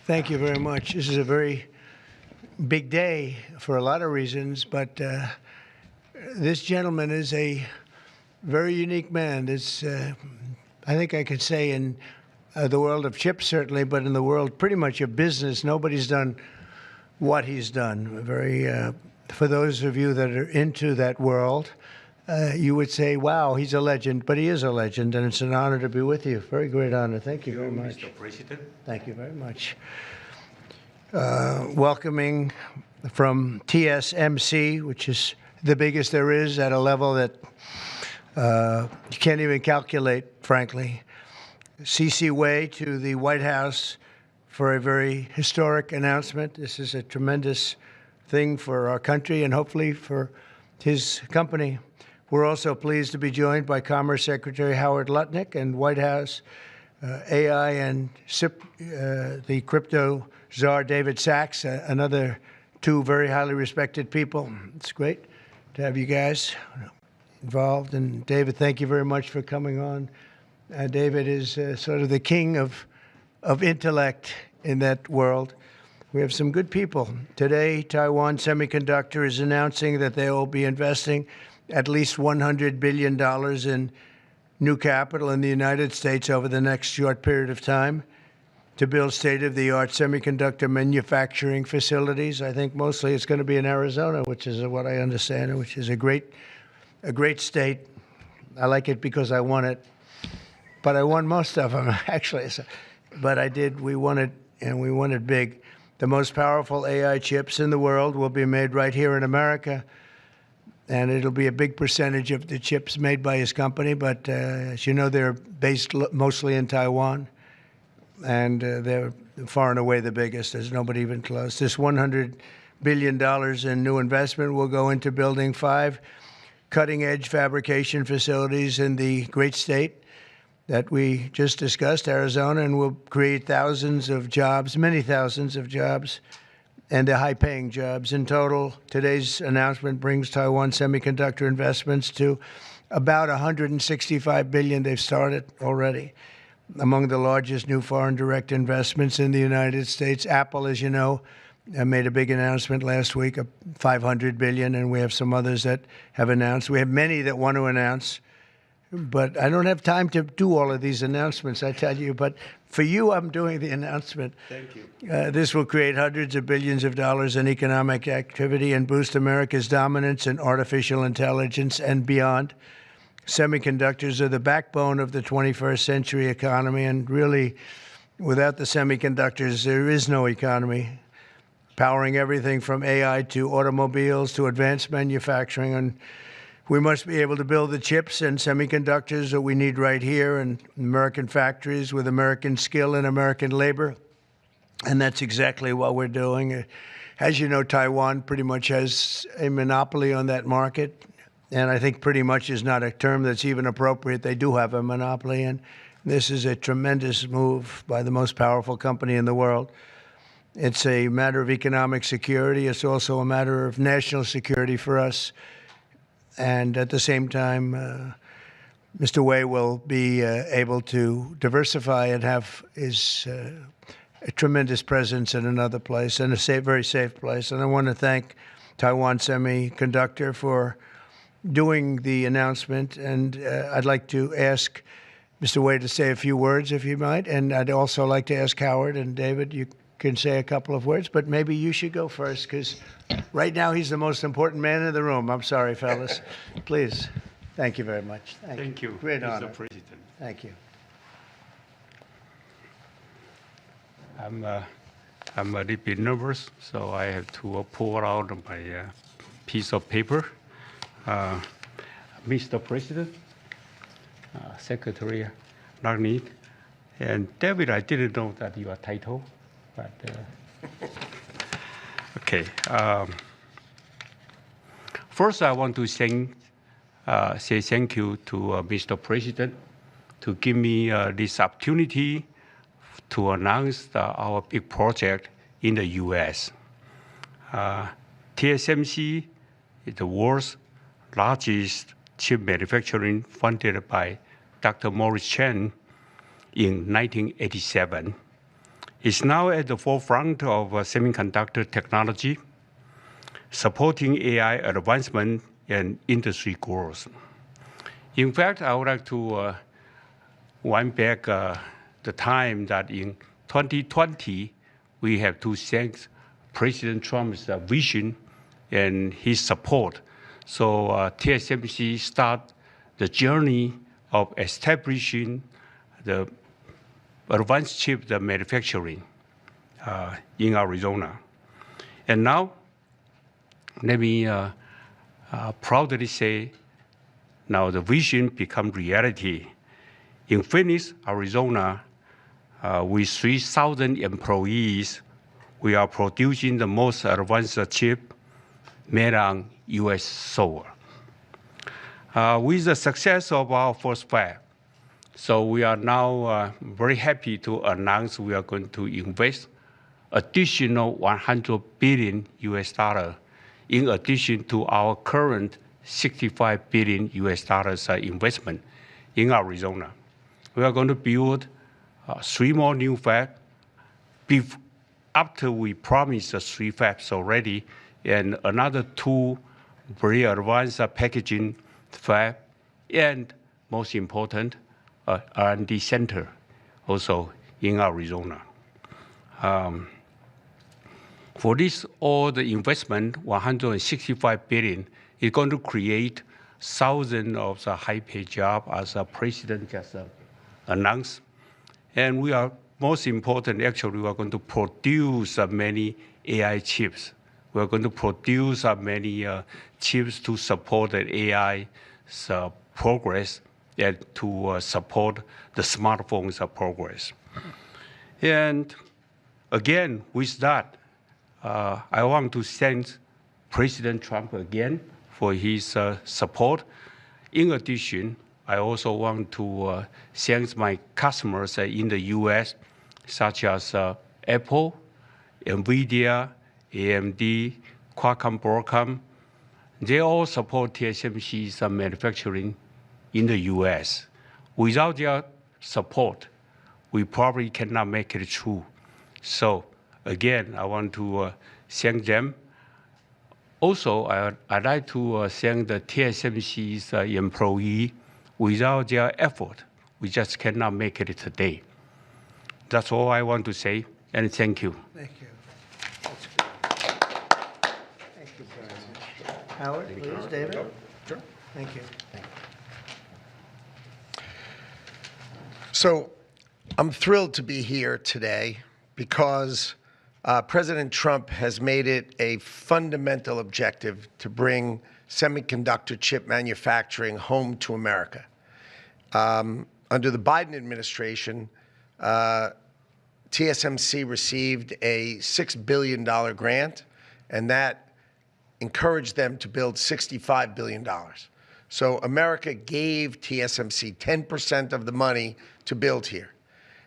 Thank you very much. This is a very big day for a lot of reasons, but this gentleman is a very unique man. I think I could say in the world of chips, certainly, but in the world pretty much of business, nobody's done what he's done. For those of you that are into that world, you would say, wow, he's a legend, but he is a legend, and it's an honor to be with you. Very great honor. Thank you very much. Mr. President. Thank you very much. Welcoming from TSMC, which is the biggest there is at a level that you can't even calculate, frankly. C.C. Wei to the White House for a very historic announcement. This is a tremendous thing for our country and hopefully for his company. We're also pleased to be joined by Commerce Secretary Howard Lutnick and White House AI and the crypto czar David Sachs, another two very highly respected people. It's great to have you guys involved. And David, thank you very much for coming on. David is sort of the king of intellect in that world. We have some good people. Today, Taiwan Semiconductor is announcing that they will be investing at least $100 billion in new capital in the United States over the next short period of time to build state-of-the-art semiconductor manufacturing facilities. I think mostly it's going to be in Arizona, which is what I understand, which is a great state. I like it because I won it, but I won most of them, actually. But we won it, and we won it big. The most powerful AI chips in the world will be made right here in America, and it'll be a big percentage of the chips made by his company. But as you know, they're based mostly in Taiwan, and they're far and away the biggest. There's nobody even close. This $100 billion in new investment will go into building 5 cutting-edge fabrication facilities in the great state that we just discussed, Arizona, and will create thousands of jobs, many thousands of jobs, and they're high-paying jobs. In total, today's announcement brings Taiwan Semiconductor investments to about $165 billion they've started already. Among the largest new foreign direct investments in the United States, Apple, as you know, made a big announcement last week of $500 billion, and we have some others that have announced. We have many that want to announce, but I don't have time to do all of these announcements, I tell you. But for you, I'm doing the announcement. Thank you. This will create hundreds of billions of dollars in economic activity and boost America's dominance in artificial intelligence and beyond. Semiconductors are the backbone of the 21st century economy, and really, without the semiconductors, there is no economy. Powering everything from AI to automobiles to advanced manufacturing, and we must be able to build the chips and semiconductors that we need right here in American factories with American skill and American labor, and that's exactly what we're doing. As you know, Taiwan pretty much has a monopoly on that market, and I think pretty much is not a term that's even appropriate. They do have a monopoly, and this is a tremendous move by the most powerful company in the world. It's a matter of economic security. It's also a matter of national security for us. And at the same time, Mr. Wei will be able to diversify and have a tremendous presence in another place, and a very safe place. And I want to thank Taiwan Semiconductor for doing the announcement. And I'd like to ask Mr. Wei to say a few words, if you might. And I'd also like to ask Howard and David, you can say a couple of words, but maybe you should go first, because right now he's the most important man in the room. I'm sorry, fellas. Please. Thank you very much. Thank you. Great Mr. honor. President. Thank you. I'm a little bit nervous, so I have to pull out my piece of paper. Mr. President, Secretary Lutnick, and David, I didn't know that your title. But, okay. First, I want to say thank you to Mr. President to give me this opportunity to announce our big project in the U.S. TSMC is the world's largest chip manufacturing, funded by Dr. Morris Chang in 1987. is now at the forefront of semiconductor technology, supporting AI advancement and industry growth. In fact, I would like to wind back the time that in 2020, we have to thank President Trump's vision and his support. So TSMC started the journey of establishing the advanced chip manufacturing in Arizona. And now, let me proudly say, now the vision become reality. In Phoenix, Arizona, with 3,000 employees, we are producing the most advanced chip made on U.S. soil. With the success of our first fab, so we are now very happy to announce we are going to invest additional $100 billion US in addition to our current $65 billion US investment in Arizona. We are going to build 3 more new fabs after we promised 3 fabs already, and another 2 very advanced packaging fab, and most important, R&D center also in Arizona. For this, all the investment, $165 billion, is going to create thousands of high-paid jobs, as the president just announced. And we are, most important, actually, we are going to produce many AI chips. We are going to produce many chips to support the AI progress and to support the smartphones progress. And again, with that, I want to thank President Trump again for his support. In addition, I also want to thank my customers in the U.S., such as Apple, NVIDIA, AMD, Qualcomm, Broadcom. They all support TSMC's manufacturing in the U.S. Without their support, we probably cannot make it through. So again, I want to thank them. Also, I'd like to thank the TSMC's employee. Without their effort, we just cannot make it today. That's all I want to say, and thank you. Thank you. That's good. Thank you very much. Howard, please, David. Sure. Thank you. So I'm thrilled to be here today because President Trump has made it a fundamental objective to bring semiconductor chip manufacturing home to America. Under the Biden administration, TSMC received a $6 billion grant, and that encouraged them to build $65 billion. So America gave TSMC 10% of the money to build here.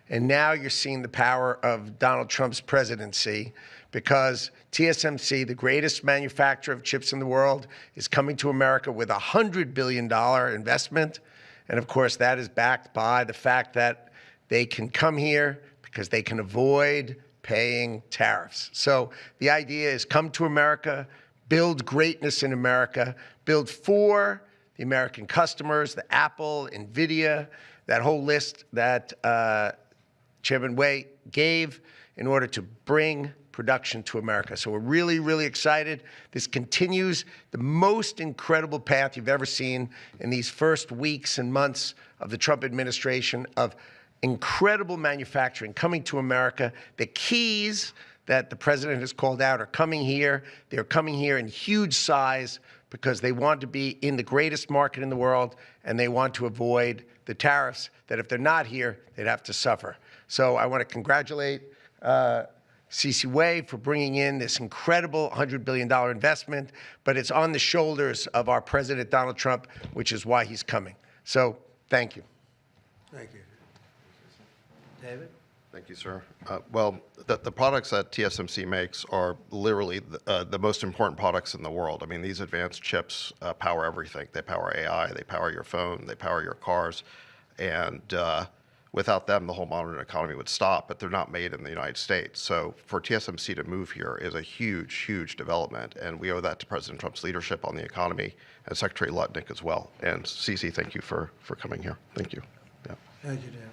And now you're seeing the power of Donald Trump's presidency, because TSMC, the greatest manufacturer of chips in the world, is coming to America with a $100 billion investment. And of course, that is backed by the fact that they can come here because they can avoid paying tariffs. So the idea is come to America, build greatness in America, build for the American customers, the Apple, NVIDIA, that whole list that Chairman Wei gave in order to bring production to America. So we're really, really excited. This continues the most incredible path you've ever seen in these first weeks and months of the Trump administration of incredible manufacturing coming to America. The keys that the president has called out are coming here. They're coming here in huge size because they want to be in the greatest market in the world, and they want to avoid the tariffs that if they're not here, they'd have to suffer. So I want to congratulate C.C. Wei for bringing in this incredible $100 billion investment, but it's on the shoulders of our President Donald Trump, which is why he's coming. So thank you. Thank you. David? Thank you, sir. Well, the products that TSMC makes are literally the most important products in the world. I mean, these advanced chips power everything. They power AI, they power your phone, they power your cars. And Without them, the whole modern economy would stop, but they're not made in the United States. So for TSMC to move here is a huge, huge development, and we owe that to President Trump's leadership on the economy and Secretary Lutnick as well. And Cece, thank you for coming here. Thank you. Yeah. Thank you, Dan.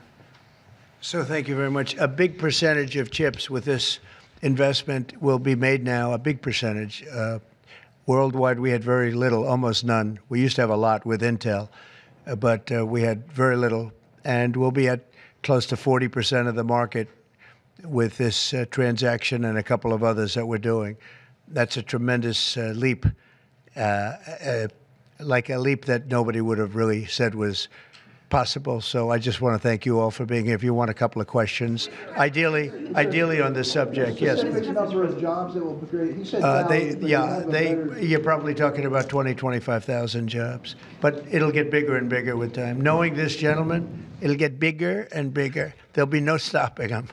So thank you very much. A big percentage of chips with this investment will be made now, a big percentage. Worldwide, we had very little, almost none. We used to have a lot with Intel, but we had very little. And we'll be at close to 40% of the market with this transaction and a couple of others that we're doing. That's a tremendous leap, like a leap that nobody would have really said was possible. So I just want to thank you all for being here. If you want a couple of questions, ideally on this subject, yes. Specific number of jobs that will be created. He said you're probably talking about 25,000 jobs, but it'll get bigger and bigger with time. Knowing this gentleman, it'll get bigger and bigger. There'll be no stopping him.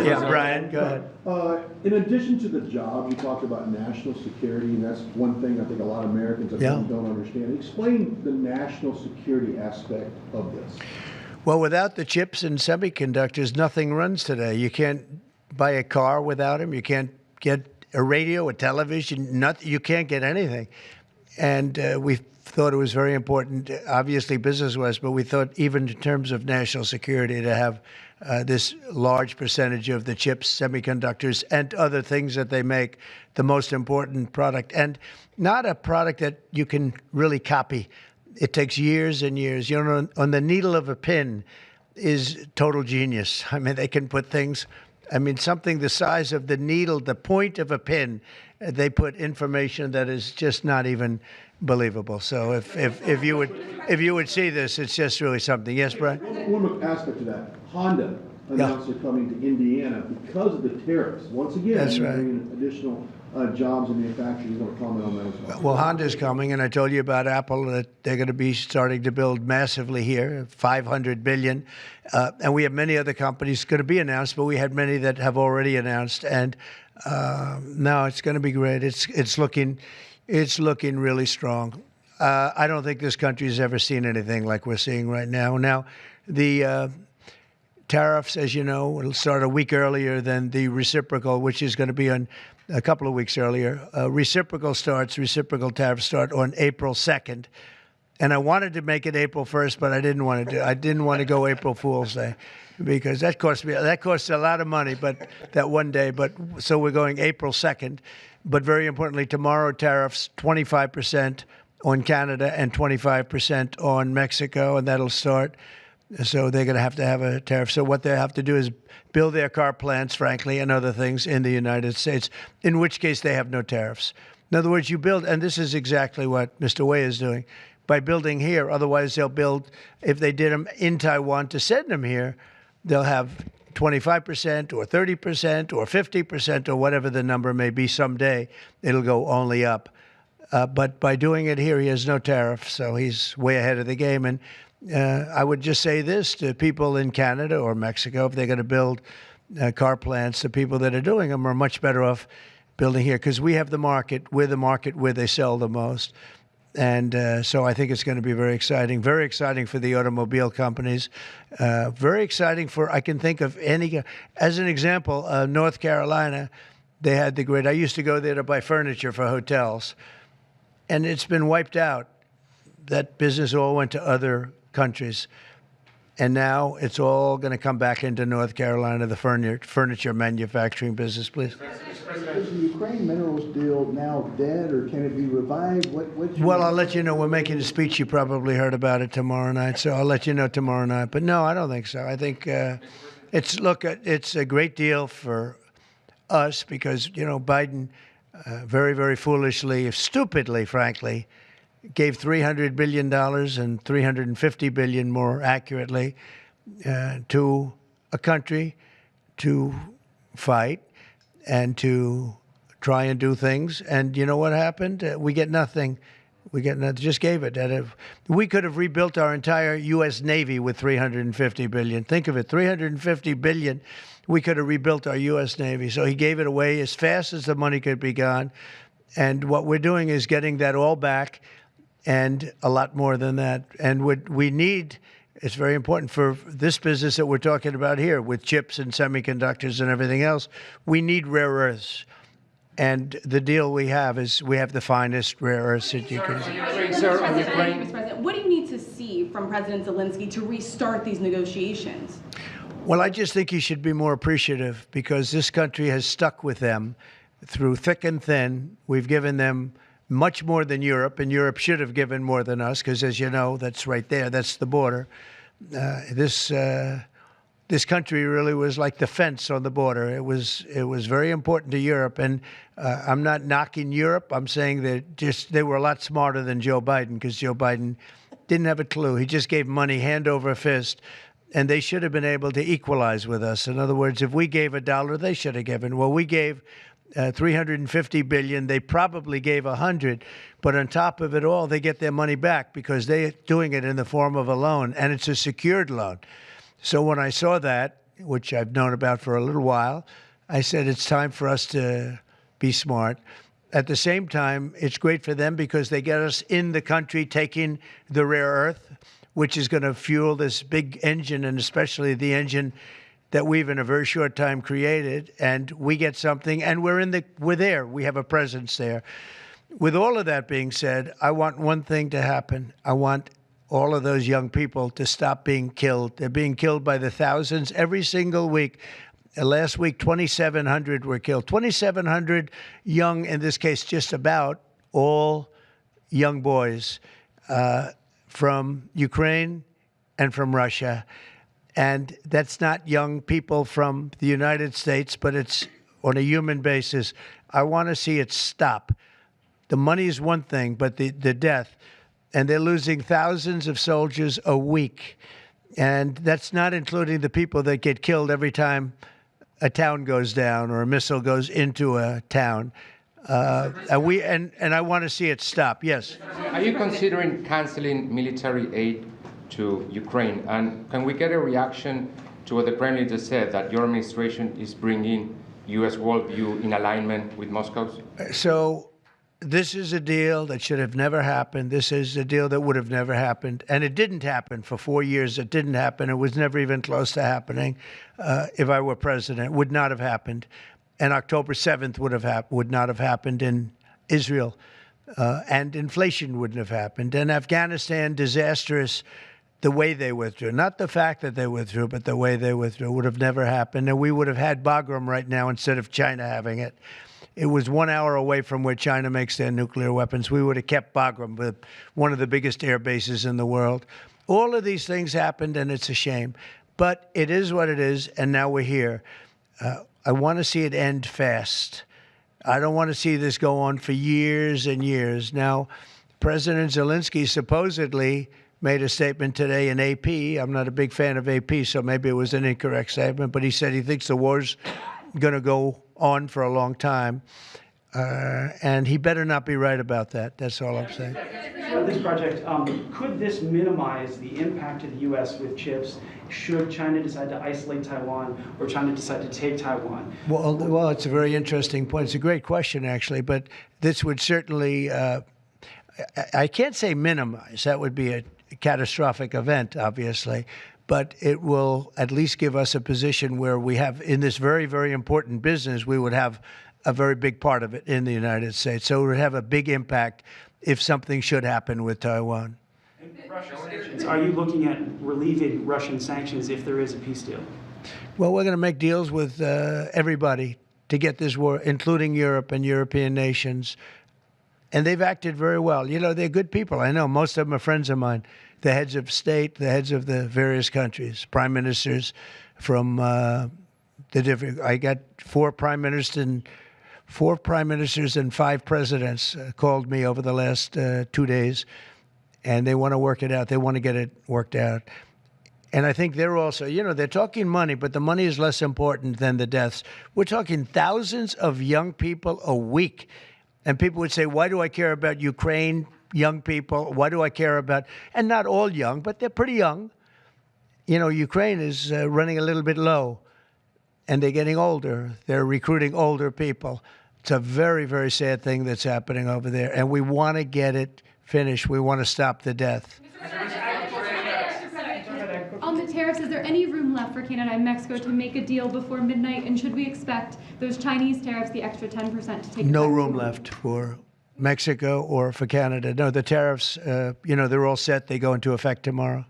Yeah, Brian, go ahead. In addition to the jobs, you talked about national security, and that's one thing I think a lot of Americans don't understand. Explain the national security aspect of this. Well, without the chips and semiconductors, nothing runs today. You can't buy a car without them. You can't get a radio, a television, nothing. You can't get anything. And we thought it was very important, obviously business-wise, but we thought even in terms of national security to have this large percentage of the chips, semiconductors, and other things that they make, the most important product. And not a product that you can really copy. It takes years and years. You know, on the needle of a pin is total genius. I mean, they can put things, I mean, something the size of the needle, the point of a pin, they put information that is just not even believable. So if you would see this, it's just really something. Yes, Brian? One more aspect to that. Honda announced they're coming to Indiana because of the tariffs. Once again, that's right. Bringing additional jobs in manufacturing. You want to comment on that as well? Well, Honda's coming, and I told you about Apple, that they're going to be starting to build massively here, $500 billion. And we have many other companies going to be announced, but we had many that have already announced. And no, it's going to be great. It's looking really strong. I don't think this country has ever seen anything like we're seeing right now. Now, the tariffs, as you know, will start a week earlier than the reciprocal, which is going to be on a couple of weeks earlier. Reciprocal tariffs start on April 2nd. And I wanted to make it April 1st, but I didn't want to go April Fool's Day, because that costs a lot of money, but that one day. But so we're going April 2nd. But very importantly, tomorrow tariffs 25% on Canada and 25% on Mexico, and that'll start. So they're going to have a tariff. So what they have to do is build their car plants, frankly, and other things in the United States, in which case they have no tariffs. In other words, you build, and this is exactly what Mr. Wei is doing, by building here. Otherwise, they'll build, if they did them in Taiwan to send them here, they'll have 25% or 30% or 50% or whatever the number may be someday. It'll go only up. But by doing it here, he has no tariff, so he's way ahead of the game. And I would just say this to people in Canada or Mexico: if they're going to build car plants, the people that are doing them are much better off building here, because we have the market. We're the market where they sell the most. And so I think it's going to be very exciting for the automobile companies, very exciting for, I can think of any, as an example, North Carolina, they had the grid. I used to go there to buy furniture for hotels, and it's been wiped out. That business all went to other countries. And now it's all going to come back into North Carolina, the furniture manufacturing business, please. Is the Ukraine minerals deal now dead, or can it be revived? Well, I'll let you know. We're making a speech. You probably heard about it tomorrow night, so I'll let you know tomorrow night. But no, I don't think so. I think it's a great deal for us because, you know, Biden very, very foolishly, stupidly, frankly, gave $300 billion and $350 billion more accurately to a country to fight and to try and do things. And you know what happened? We get nothing. We get nothing. Just gave it. We could have rebuilt our entire U.S. Navy with $350 billion. Think of it, $350 billion. We could have rebuilt our U.S. Navy. So he gave it away as fast as the money could be gone. And what we're doing is getting that all back, and a lot more than that. And we need It's very important for this business that we're talking about here with chips and semiconductors and everything else. We need rare earths. And the deal we have is we have the finest rare earths that you can. Mr. President, what do you need to see from President Zelensky to restart these negotiations? Well, I just think he should be more appreciative because this country has stuck with them through thick and thin. We've given them much more than Europe, and Europe should have given more than us because, as you know, that's right there. That's the border. This country really was like the fence on the border. It was very important to Europe, and I'm not knocking Europe. I'm saying that they were a lot smarter than Joe Biden because Joe Biden didn't have a clue. He just gave money hand over fist, and they should have been able to equalize with us. In other words, if we gave $1, they should have given. Well, we gave $350 billion. They probably gave $100, but on top of it all, they get their money back because they're doing it in the form of a loan, and it's a secured loan. So when I saw that, which I've known about for a little while, I said it's time for us to be smart. At the same time, it's great for them because they get us in the country taking the rare earth, which is going to fuel this big engine, and especially the engine that we've in a very short time created, and we get something, and we're there. We have a presence there. With all of that being said, I want one thing to happen. I want all of those young people to stop being killed. They're being killed by the thousands every single week. Last week, 2,700 were killed. 2,700 young, in this case, just about all young boys from Ukraine and from Russia. And that's not young people from the United States, but it's on a human basis. I want to see it stop. The money is one thing, but the death. And they're losing thousands of soldiers a week. And that's not including the people that get killed every time a town goes down or a missile goes into a town. And I want to see it stop. Yes. Are you considering canceling military aid to Ukraine? And can we get a reaction to what the Kremlin just said, that your administration is bringing U.S. worldview in alignment with Moscow's? So this is a deal that should have never happened. This is a deal that would have never happened. And it didn't happen for 4 years. It didn't happen. It was never even close to happening. If I were president, it would not have happened. And October 7th would not have happened in Israel. And inflation wouldn't have happened. And Afghanistan, disastrous. The way they withdrew, not the fact that they withdrew, but the way they withdrew would have never happened. And we would have had Bagram right now instead of China having it. It was 1 hour away from where China makes their nuclear weapons. We would have kept Bagram, with one of the biggest air bases in the world. All of these things happened, and it's a shame. But it is what it is, and now we're here. I want to see it end fast. I don't want to see this go on for years and years. Now, President Zelensky supposedly made a statement today in AP. I'm not a big fan of AP, so maybe it was an incorrect statement, but he said he thinks the war's going to go on for a long time. And he better not be right about that. That's all I'm saying. This project, could this minimize the impact of the U.S. with chips should China decide to isolate Taiwan or China decide to take Taiwan? Well, it's a very interesting point. It's a great question, actually, but this would certainly, I can't say minimize. That would be a catastrophic event, obviously, but it will at least give us a position where we have, in this very, very important business, we would have a very big part of it in the United States. So it would have a big impact if something should happen with Taiwan. Russian sanctions. Are you looking at relieving Russian sanctions if there is a peace deal? Well, we're going to make deals with everybody to get this war, including Europe and European nations. And they've acted very well. You know, they're good people. I know most of them are friends of mine. The heads of state, the heads of the various countries, prime ministers from the different. I got four prime ministers and 5 presidents called me over the last 2 days, and they want to work it out. They want to get it worked out. And I think they're also, you know, they're talking money, but the money is less important than the deaths. We're talking thousands of young people a week. And people would say, why do I care about Ukraine, young people? Why do I care about, and not all young, but they're pretty young. You know, Ukraine is running a little bit low, and they're getting older. They're recruiting older people. It's a very, very sad thing that's happening over there, and we want to get it finished. We want to stop the death. tariffs, is there any room left for Canada and Mexico to make a deal before midnight? And should we expect those Chinese tariffs, the extra 10%, to take No effect? room left for Mexico or for Canada. No, the tariffs, they're all set. They go into effect tomorrow.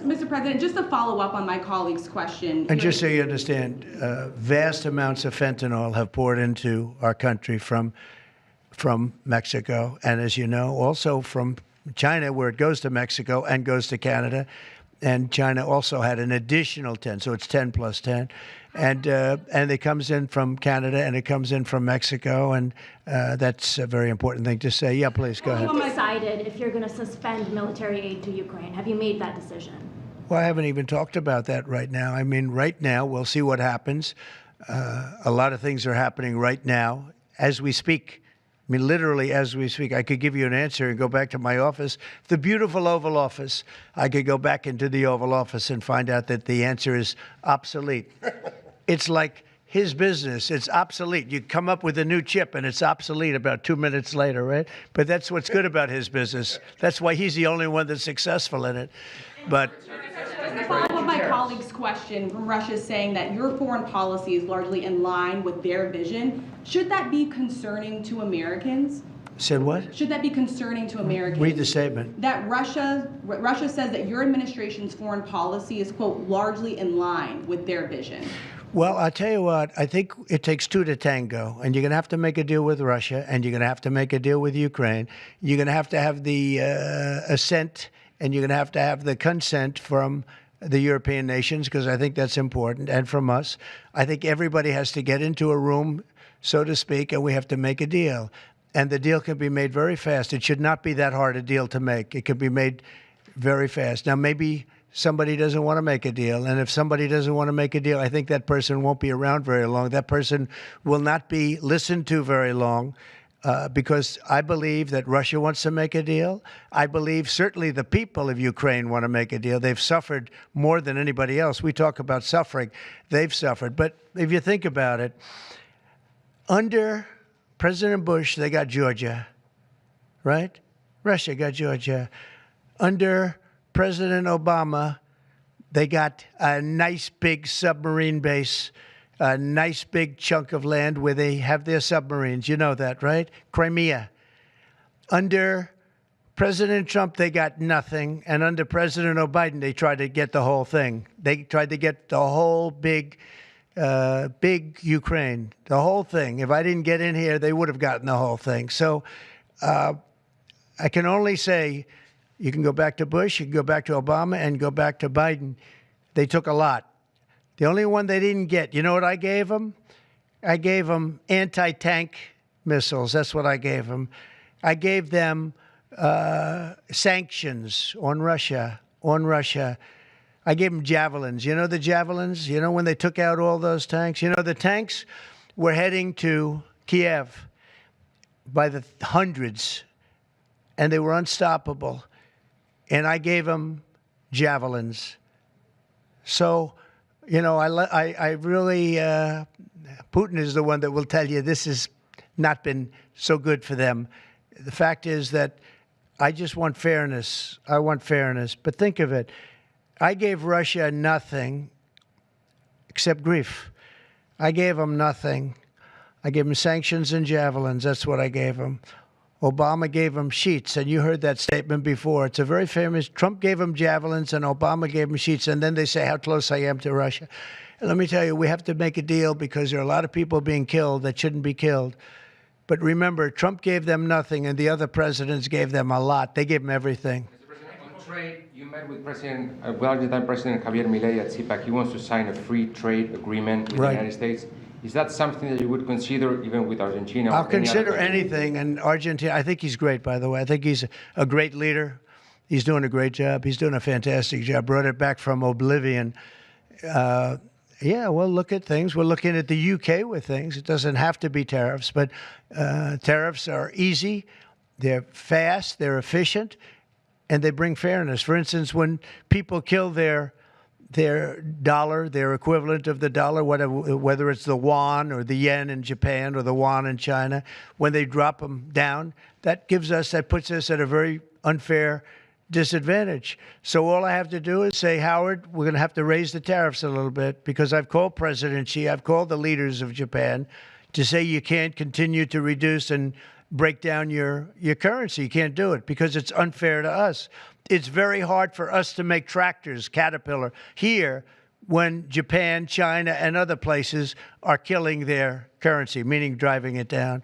Mr. President, just to follow up on my colleague's question. And just so you understand, vast amounts of fentanyl have poured into our country from Mexico, and as you know, also from China, where it goes to Mexico and goes to Canada. And China also had an additional 10, so it's 10 plus 10. And it comes in from Canada and it comes in from Mexico, and that's a very important thing to say. Yeah, please, go ahead. Have you decided if you're going to suspend military aid to Ukraine? Have you made that decision? Well, I haven't even talked about that right now. I mean, right now, we'll see what happens. A lot of things are happening right now as we speak. I mean, literally as we speak. I could give you an answer and go back to my office, the beautiful Oval Office. I could go back into the Oval Office and find out that the answer is obsolete. It's like his business. It's obsolete. You come up with a new chip and it's obsolete about 2 minutes later, right? But that's what's good about his business. That's why he's the only one that's successful in it. But to follow up on my colleague's question, from Russia saying that your foreign policy is largely in line with their vision, should that be concerning to Americans? said what? Should that be concerning to Americans? Read the statement. That Russia says that your administration's foreign policy is, quote, largely in line with their vision. Well, I'll tell you what, I think it takes two to tango, and you're going to have to make a deal with Russia, and you're going to have to make a deal with Ukraine. You're going to have the assent, and you're going to have the consent from the European nations, because I think that's important, and from us. I think everybody has to get into a room, so to speak, and we have to make a deal. And the deal can be made very fast. It should not be that hard a deal to make. It can be made very fast. Now, maybe somebody doesn't want to make a deal. And if somebody doesn't want to make a deal, I think that person won't be around very long. That person will not be listened to very long, because I believe that Russia wants to make a deal. I believe certainly the people of Ukraine want to make a deal. They've suffered more than anybody else. We talk about suffering. They've suffered. But if you think about it, under President Bush, they got Georgia, right? Russia got Georgia. Under President Obama, they got a nice big submarine base, a nice big chunk of land where they have their submarines. You know that, right? Crimea. Under President Trump, they got nothing. And under President Biden, they tried to get the whole thing. They tried to get the whole big Ukraine, the whole thing. If I didn't get in here, they would have gotten the whole thing. So I can only say, you can go back to Bush, you can go back to Obama, and go back to Biden. They took a lot. The only one they didn't get, you know what I gave them? I gave them anti-tank missiles. That's what I gave them. I gave them sanctions on Russia. I gave them javelins. You know the javelins? You know when they took out all those tanks? You know the tanks were heading to Kiev by the hundreds, and they were unstoppable. And I gave them javelins. So, you know, I really, Putin is the one that will tell you this has not been so good for them. The fact is that I just want fairness. I want fairness. But think of it. I gave Russia nothing except grief. I gave them nothing. I gave them sanctions and javelins. That's what I gave them. Obama gave them sheets, and you heard that statement before. It's a very famous. Trump gave them javelins, and Obama gave them sheets, and then they say how close I am to Russia. And let me tell you, we have to make a deal because there are a lot of people being killed that shouldn't be killed. But remember, Trump gave them nothing, and the other presidents gave them a lot. They gave them everything. Mr. President, on trade, you met with Argentine President Javier Milei at CPAC. He wants to sign a free trade agreement with the United States. Is that something that you would consider even with Argentina? I'll consider anything. And Argentina, I think he's great, by the way. I think he's a great leader. He's doing a great job. He's doing a fantastic job. Brought it back from oblivion. Yeah, we'll look at things. We're looking at the UK with things. It doesn't have to be tariffs, but tariffs are easy. They're fast. They're efficient. And they bring fairness. For instance, when people kill their dollar, their equivalent of the dollar, whether it's the yuan or the yen in Japan or the yuan in China, when they drop them down, that puts us at a very unfair disadvantage. So all I have to do is say, Howard, we're going to have to raise the tariffs a little bit, because I've called President Xi, I've called the leaders of Japan to say you can't continue to reduce and break down your currency. You can't do it because it's unfair to us. It's very hard for us to make tractors, Caterpillar, here when Japan, China, and other places are killing their currency, meaning driving it down.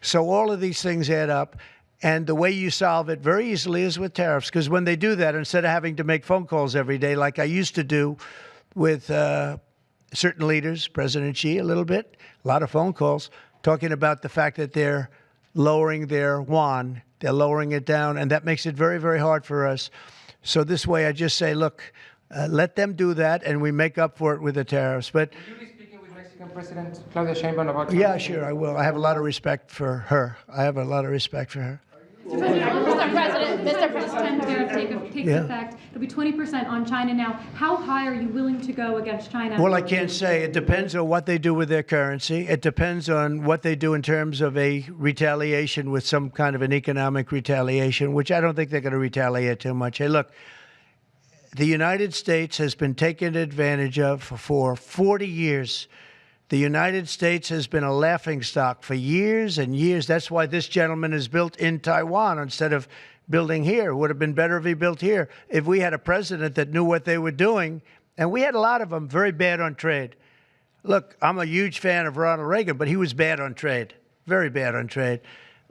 So all of these things add up. And the way you solve it very easily is with tariffs, because when they do that, instead of having to make phone calls every day like I used to do with certain leaders, President Xi a little bit, a lot of phone calls, talking about the fact that they're lowering their yuan, they're lowering it down, and that makes it very, very hard for us. So this way I just say, look, let them do that, and we make up for it with the tariffs. But Will you be speaking with Mexican President Claudia Sheinbaum about China? yeah, sure, I will. I have a lot of respect for her. I have a lot of respect for her. Mr. President, tariff takes effect. It'll be 20% on China now. How high are you willing to go against China? Well, I can't say. It depends on what they do with their currency. It depends on what they do in terms of a retaliation with some kind of an economic retaliation, which I don't think they're going to retaliate too much. Hey, look, the United States has been taken advantage of for 40 years. The United States has been a laughingstock for years and years. That's why this gentleman is built in Taiwan instead of building here. It would have been better if he built here. If we had a president that knew what they were doing, and we had a lot of them very bad on trade. Look, I'm a huge fan of Ronald Reagan, but he was bad on trade, very bad on trade.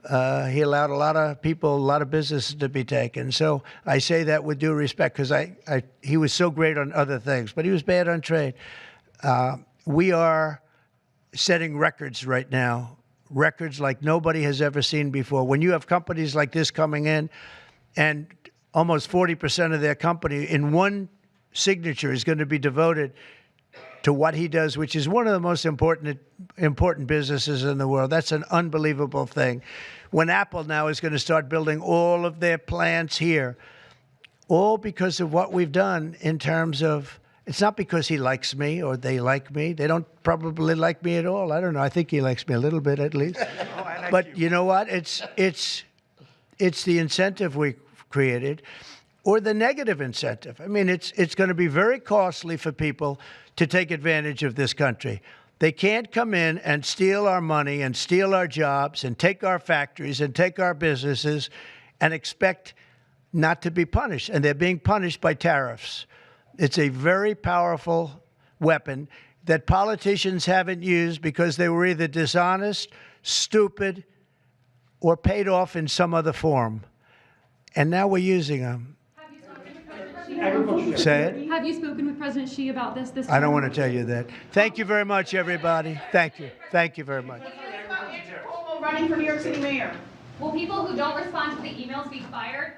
He allowed a lot of people, a lot of businesses to be taken. So I say that with due respect, because he was so great on other things, but he was bad on trade. We are setting records right now, records like nobody has ever seen before. When you have companies like this coming in, and almost 40% of their company in one signature is going to be devoted to what he does, which is one of the most important businesses in the world. That's an unbelievable thing. When Apple now is going to start building all of their plants here, all because of what we've done in terms of, it's not because he likes me or they like me. They don't probably like me at all. I don't know. I think he likes me a little bit at least. But you know what? It's the incentive we created, or the negative incentive. I mean, it's going to be very costly for people to take advantage of this country. They can't come in and steal our money and steal our jobs and take our factories and take our businesses and expect not to be punished. And they're being punished by tariffs. It's a very powerful weapon that politicians haven't used because they were either dishonest, stupid, or paid off in some other form. And now we're using them. Say it. Have you spoken with President Xi about this? I don't want to tell you that. Thank you very much, everybody. Thank you. Thank you very much. Running for New York City mayor. Will people who don't respond to the emails be fired?